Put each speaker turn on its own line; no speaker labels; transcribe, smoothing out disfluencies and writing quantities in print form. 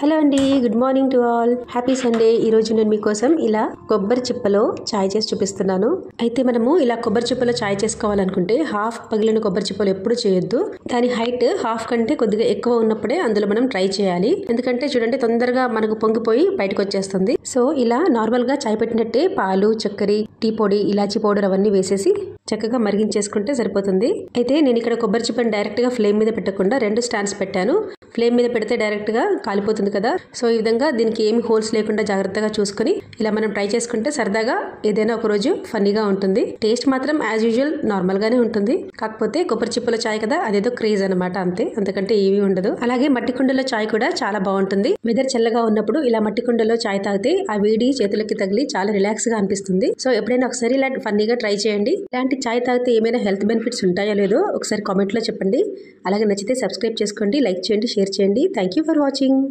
Hello అండి, good morning to all. Happy Sunday. ఈ రోజు నేను మీకోసం ఇలా కొబ్బరి చిప్పలో చాయ్ చేసి చూపిస్తున్నాను. అయితే మనము ఇలా కొబ్బరి చిప్పలో చాయ్ చేసుకోవాలనుకుంటే హాఫ్ పగిలిన కొబ్బరి చిప్పలు ఎప్పుడు చేయొద్దు. దాని హైట్ హాఫ్ కంటే కొద్దిగా ఎక్కువ ఉన్నప్పుడే అందులో మనం ట్రై చేయాలి. ఎందుకంటే చూడండి, తొందరగా మనకు పొంగిపోయి బయటకు వచ్చేస్తుంది. సో ఇలా నార్మల్ గా చాయ్ పెట్టినట్టే పాలు, చక్కెర, టీ పొడి, ఇలాచీ పౌడర్ అవన్నీ వేసేసి చక్కగా మరిగించేసుకుంటే సరిపోతుంది. అయితే నేను ఇక్కడ కొబ్బరి చిప్పని డైరెక్ట్ గా ఫ్లేమ్ మీద పెట్టకుండా 2 స్టాండ్స్ పెట్టాను. ఫ్లేమ్ మీద పెడితే డైరెక్ట్ గా కాలిపోతుంది కదా. సో ఈ విధంగా దీనికి ఏమి హోల్స్ లేకుండా జాగ్రత్తగా చూసుకుని ఇలా మనం ట్రై చేసుకుంటే సరదాగా ఏదైనా ఒక రోజు ఫన్నీగా ఉంటుంది. టేస్ట్ మాత్రం యాజ్ యూజువల్ నార్మల్ గానే ఉంటుంది. కాకపోతే కొబ్బరి చిప్పల చాయ్ కదా, అదేదో క్రేజ్ అనమాట, అంతే, అంతకంటే ఏమీ ఉండదు. అలాగే మట్టి కుండలో చాయ్ కూడా చాలా బాగుంటుంది. వెదర్ చల్లగా ఉన్నప్పుడు ఇలా మట్టి కుండలో చాయ్ తాగితే ఆ వేడి చేతులకి తగిలి చాలా రిలాక్స్ గా అనిపిస్తుంది. సో ఎప్పుడైనా ఒకసారి ఇలా ఫన్నీగా ట్రై చేయండి. ఇలాంటి చాయ్ తాగితే ఏమైనా హెల్త్ బెనిఫిట్స్ ఉంటాయో లేదో ఒకసారి కామెంట్ లో చెప్పండి. అలాగే నచ్చితే సబ్స్క్రైబ్ చేసుకోండి, లైక్ చేయండి, షేర్ చేయండి. Thank you for watching.